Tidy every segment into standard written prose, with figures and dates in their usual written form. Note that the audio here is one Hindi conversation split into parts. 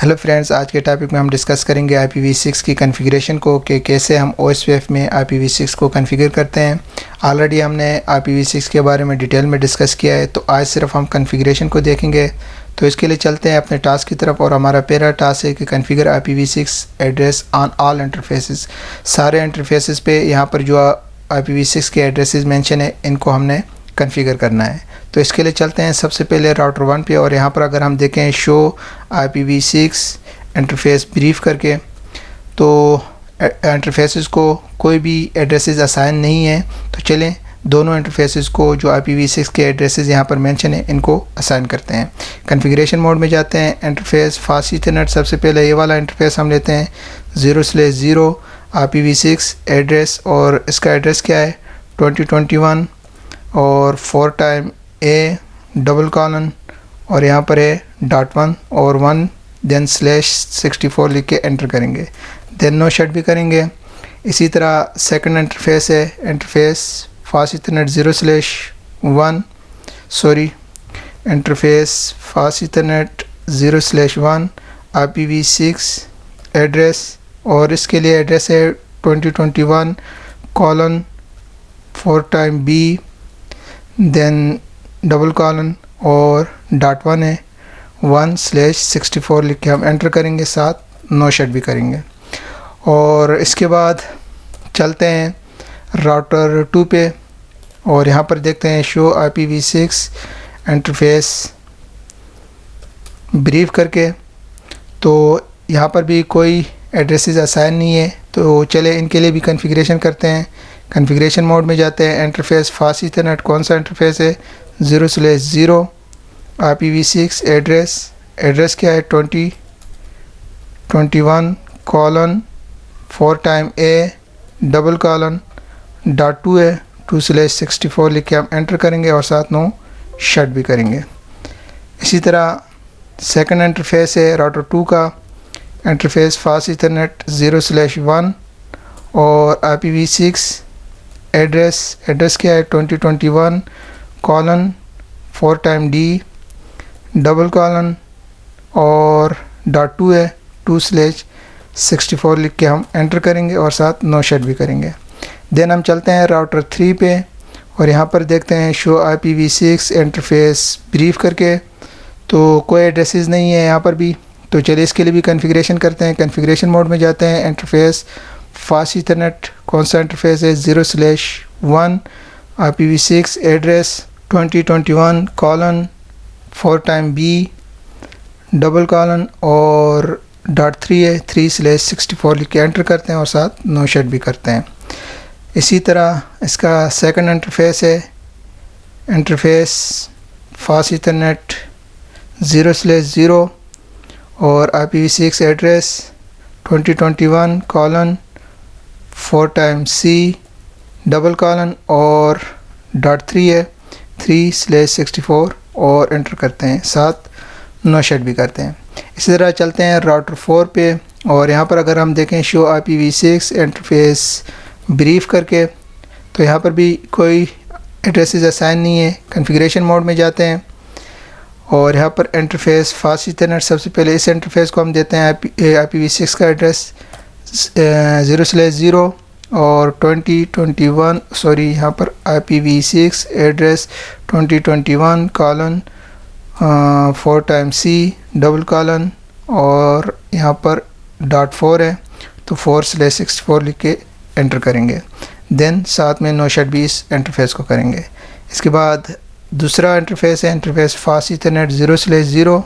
हेलो फ्रेंड्स, आज के टॉपिक में हम डिस्कस करेंगे IPv6 की कॉन्फ़िगरेशन को कि कैसे हम OSPF में IPv6 को कॉन्फ़िगर करते हैं। ऑलरेडी हमने IPv6 के बारे में डिटेल में डिस्कस किया है, तो आज सिर्फ हम कॉन्फ़िगरेशन को देखेंगे। तो इसके लिए चलते हैं अपने टास्क की तरफ, और हमारा पहला टास्क है कि configure IPv6 address on all interfaces. सारे इंटरफेसेस पे यहाँ पर जो IPv6 के एड्रेसेस मेंशन है, इनको हमने कॉन्फ़िगर करना है। तो इसके लिए चलते हैं सबसे पहले राउटर 1 पे, और यहाँ पर अगर हम देखें शो IPv6 इंटरफेस ब्रीफ करके, तो इंटरफेसेस को कोई भी एड्रेसेस असाइन नहीं है। तो चलें दोनों इंटरफेसेस को जो IPv6 के एड्रेसेस यहाँ पर मेंशन है, इनको असाइन करते हैं। कॉन्फ़िगरेशन मोड में जाते हैं। इंटरफेस फास्ट ईथरनेट, सबसे पहले ये वाला इंटरफेस हम लेते हैं 0/0 IPv6 एड्रेस, और इसका एड्रेस क्या है 2021 और 4 टाइम A डबल कॉलन, और यहाँ पर है .1 और 1 देन /64 लिख के एंटर करेंगे। देन नो शट भी करेंगे। इसी तरह सेकंड इंटरफेस है interface fast Ethernet 0/1 interface fast Ethernet 0/1 IPv6 address, और इसके लिए एड्रेस है 2021 colon 4 time B then double colon और .1 है 1/64 लिख के हम एंटर करेंगे, साथ नो शट भी करेंगे। और इसके बाद चलते हैं राउटर 2 पे, और यहाँ पर देखते हैं शो IPv6 इंटरफेस ब्रीफ करके। तो यहाँ पर भी कोई एड्रेसेस असाइन नहीं है, तो चले इनके लिए भी कॉन्फ़िगरेशन करते हैं। कॉन्फ़िगरेशन मोड में जाते हैं। इंटरफेस फास्ट ईथरनेट कौन सा इंटरफेस है 0/0 IPv6 एड्रेस क्या है 2021 colon 4 time A double colon .2 है 2/64 लिख के हम एंटर करेंगे, और साथ नो शट भी करेंगे। इसी तरह सेकंड इंटरफेस है राउटर 2 का इंटरफेस फास्ट ईथरनेट 0/1 और IPv6 एड्रेस क्या है 2021 colon 4 time D double colon और .2 है 2/64 लिख के हम एंटर करेंगे, और साथ नो शट भी करेंगे। देन हम चलते हैं राउटर 3 पे, और यहाँ पर देखते हैं शो IPv6 इंटरफेस ब्रीफ करके। तो कोई एड्रेसेस नहीं है यहाँ पर भी, तो चलिए इसके लिए भी कॉन्फ़िगरेशन करते हैं। कॉन्फ़िगरेशन मोड में जाते हैं। इंटरफेस फास्ट ईथरनेट कौन सा इंटरफेस है 0/1 IPv6 address 2021 colon 4 time B double colon और .3 है 3/64 लिख के एंटर करते हैं, और साथ नो शट भी करते हैं। इसी तरह इसका सेकंड इंटरफेस है इंटरफेस फास्ट ईथरनेट 0/0 और IPv6 address 2021 colon 4 time C double colon और .3 है 3/64 और एंटर करते हैं, साथ नो शट भी करते हैं। इसी तरह चलते हैं राउटर 4 पे, और यहाँ पर अगर हम देखें शो IPv6 इंटरफेस ब्रीफ करके, तो यहाँ पर भी कोई एड्रेसेस असाइन नहीं है। कॉन्फ़िगरेशन मोड में जाते हैं, और यहाँ पर इंटरफेस फास्ट ईथरनेट, सबसे पहले इस इंटरफेस को हम देते हैं IPv6 का एड्रेस 0/0 और 2021 यहाँ पर IPv6 address 2021 colon 4 time C double colon और यहाँ पर .4 है, तो 4/64 लिख के एंटर करेंगे। देन साथ में नो शट भी इस इंटरफेस को करेंगे। इसके बाद दूसरा इंटरफेस है interface fast Ethernet 0/0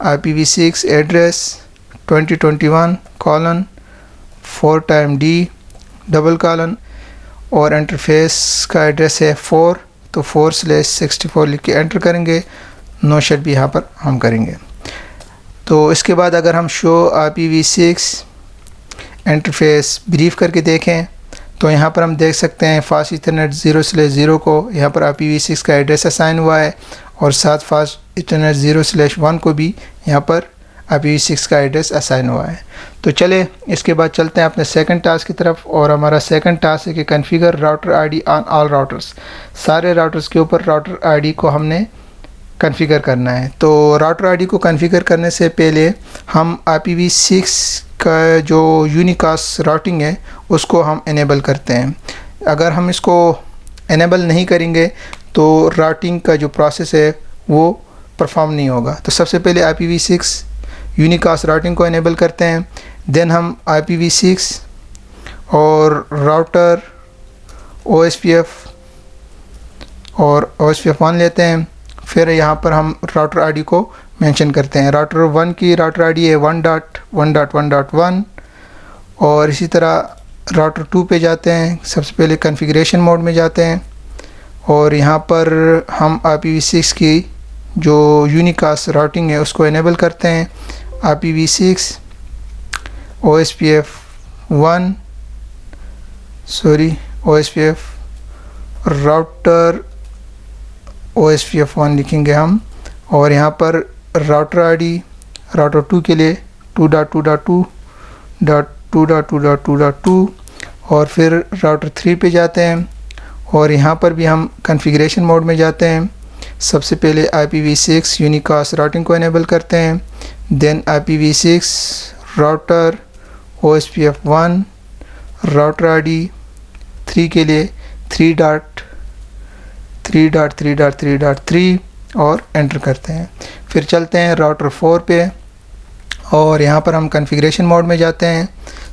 IPv6 address 2021 colon 4 time D double colon और इंटरफेस का एड्रेस है 4, तो 4/64 लिख के एंटर करेंगे। नो शट भी यहाँ पर हम करेंगे। तो इसके बाद अगर हम शो IPv6 इंटरफेस ब्रीफ करके देखें, तो यहाँ पर हम देख सकते हैं फास्ट ईथरनेट 0/0 को यहाँ पर IPv6 का एड्रेस असाइन हुआ है, और साथ फास्ट ईथरनेट 0/1 को भी यहाँ पर IPv6 का एड्रेस असाइन हुआ है। तो चले इसके बाद चलते हैं अपने सेकंड टास्क की तरफ, और हमारा सेकंड टास्क है कि configure router ID on all routers. सारे राउटर्स के ऊपर राउटर ID को हमने कॉन्फ़िगर करना है। तो राउटर आईडी को कॉन्फ़िगर करने से पहले हम IPv6 का जो यूनिकास्ट राउटिंग है उसको हम इनेबल करते हैं। अगर हम इसको इनेबल नहीं करेंगे तो राउटिंग का जो प्रोसेस है वो परफॉर्म नहीं होगा। तो सबसे पहले IPv6 यूनिकास्ट राउटिंग को इनेबल करते हैं, देन हम IPv6 और राउटर OSPF और OSPF1 लेते हैं। फिर यहाँ पर हम राउटर आईडी को मेंशन करते हैं। राउटर 1 की राउटर आईडी है 1.1.1.1 और इसी तरह राउटर 2 पे जाते हैं। सबसे पहले कॉन्फ़िगरेशन मोड में जाते हैं और यहाँ पर हम IPv6 की जो यूनिकास्ट राउटिंग है उसको इनेबल करते हैं। IPv6 OSPF राउटर OSPF1 लिखेंगे हम और यहाँ पर राउटर आईडी राउटर 2 के लिए 2.2.2.2.2.2 और फिर राउटर 3 पे जाते हैं और यहाँ पर भी हम कॉन्फ़िगरेशन मोड में जाते हैं। सबसे पहले IPv6 यूनिकास्ट राउटिंग को इनेबल करते हैं, then IPv6 router OSPF1 router ID 3 के लिए 3.3.3.3 और एंटर करते हैं। फिर चलते हैं राउटर 4 पे और यहाँ पर हम कॉन्फ़िगरेशन मोड में जाते हैं।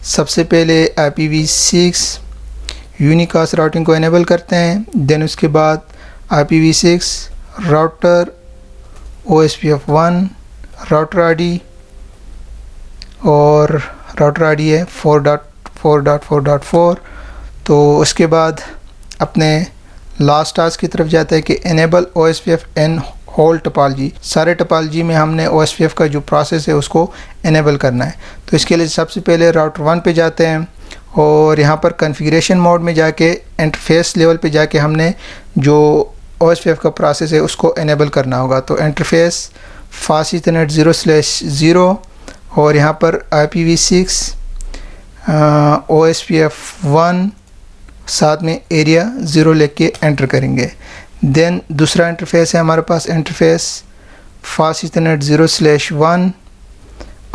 सबसे पहले IPv6 यूनिकास्ट राउटिंग को इनेबल करते हैं, देन उसके बाद IPv6 router OSPF1 router ID और राउटर आईडी है 4.4.4.4। तो उसके बाद अपने लास्ट टास्क की तरफ जाता है कि इनेबल OSPF होल टोपोलॉजी। सारे टोपोलॉजी में हमने OSPF का जो प्रोसेस है उसको इनेबल करना है। तो इसके लिए सबसे पहले राउटर 1 पे जाते हैं और यहाँ पर कॉन्फ़िगरेशन मोड में जाके इंटरफेस लेवल पे जाके हमने जो OSPF का प्रोसेस है उसको इनेबल करना होगा। तो इंटरफेस फास्ट ईथरनेट 0/0 और यहाँ पर IPv6 OSPF1 साथ में एरिया 0 लेके एंटर करेंगे। देन दूसरा इंटरफेस है हमारे पास, interface fast Ethernet 0/1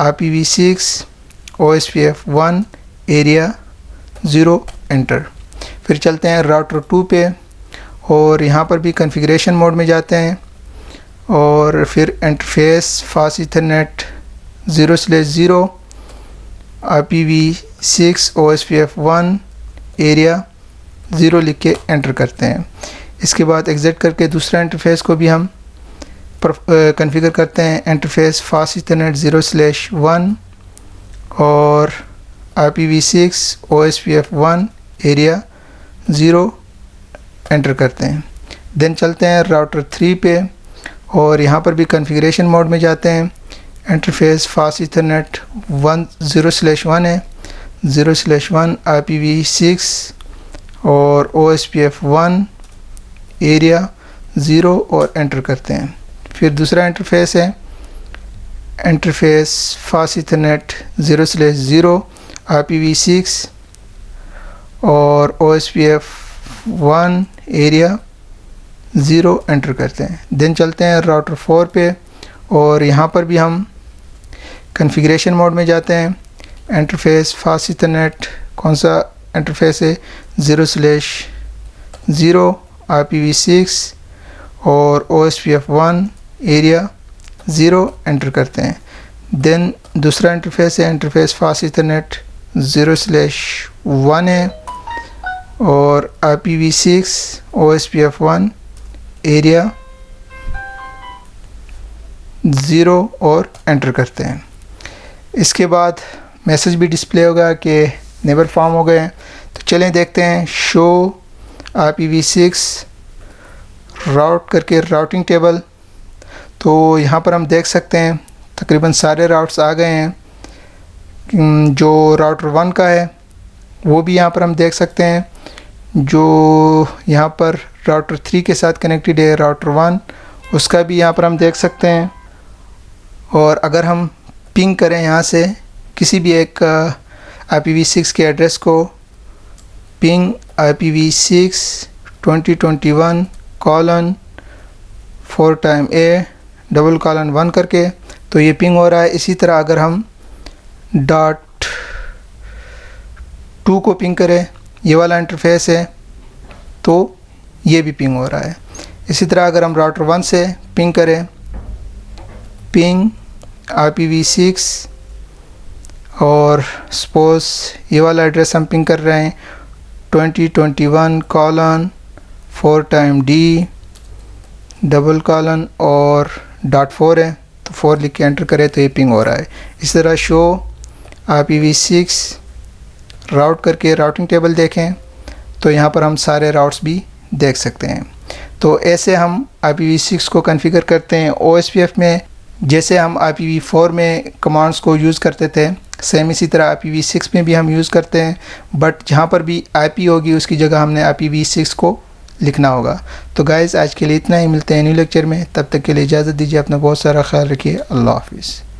IPv6 OSPF1 area 0 enter. फिर चलते हैं राउटर 2 पे और यहाँ पर भी कॉन्फ़िगरेशन मोड में जाते हैं और फिर interface fast Ethernet 0/0 IPv6 OSPF1 area 0 लिख के एंटर करते हैं। इसके बाद एग्ज़िट करके दूसरा इंटरफेस को भी हम कॉन्फ़िगर करते हैं। इंटरफेस फास्ट ईथरनेट 0/1 और IPv6 OSPF1 एरिया 0 एंटर करते हैं। देन चलते हैं राउटर 3 पे और यहाँ पर भी कॉन्फ़िगरेशन मोड में जाते हैं। इंटरफेस फास्ट ईथरनेट 0/1 है 0/1 IPv6 और OSPF1 एरिया 0 और एंटर करते हैं। फिर दूसरा इंटरफेस है इंटरफेस फास्ट ईथरनेट 0/0 IPv6 और OSPF1 एरिया 0 एंटर करते हैं। देन चलते हैं राउटर 4 पे और यहाँ पर भी हम कॉन्फ़िगरेशन मोड में जाते हैं। इंटरफेस फास्ट ईथरनेट कौन सा इंटरफेस है 0/0 IPv6 और OSPF1 एरिया 0 एंटर करते हैं। देन दूसरा इंटरफेस है इंटरफेस फास्ट ईथरनेट 0/1 है और IPv6 OSPF1 एरिया 0 और एंटर करते हैं। इसके बाद मैसेज भी डिस्प्ले होगा कि नेबर फॉर्म हो गए हैं। तो चलें देखते हैं शो IPv6 राउट करके राउटिंग टेबल। तो यहाँ पर हम देख सकते हैं तकरीबन सारे राउट्स आ गए हैं। जो राउटर 1 का है वो भी यहाँ पर हम देख सकते हैं, जो यहाँ पर राउटर 3 के साथ कनेक्टेड है राउटर 1 उसका भी यहाँ पर हम देख सकते हैं। और अगर हम पिंग करें यहाँ से किसी भी एक IPv6 के एड्रेस को, पिंग IPv6 2021:4 टाइम A $1 करके, तो ये पिंग हो रहा है। इसी तरह अगर हम .2 को पिंग करें, ये वाला इंटरफेस है, तो ये भी पिंग हो रहा है। इसी तरह अगर हम राउटर 1 से पिंग करें, पिंग IPv6, और सपोज ये वाला एड्रेस हम पिंग कर रहे हैं 2021:4D और .4 है, तो 4 लिख के एंटर करें तो ये पिंग हो रहा है। इस तरह शो IPv6 राउट करके राउटिंग टेबल देखें तो यहाँ पर हम सारे राउट्स भी देख सकते हैं। तो ऐसे हम IPv6 को कॉन्फ़िगर करते हैं OSPF में, जैसे हम IPv4 में कमांड्स को यूज़ करते थे, सेम इसी तरह IPv6 में भी हम यूज़ करते हैं, बट जहाँ पर भी IP होगी उसकी जगह हमने IPv6 को लिखना होगा। तो गाइज़ आज के लिए इतना ही, मिलते हैं न्यू लेक्चर में, तब तक के लिए इजाज़त दीजिए, अपना बहुत सारा ख्याल रखिए, अल्लाह हाफिज़।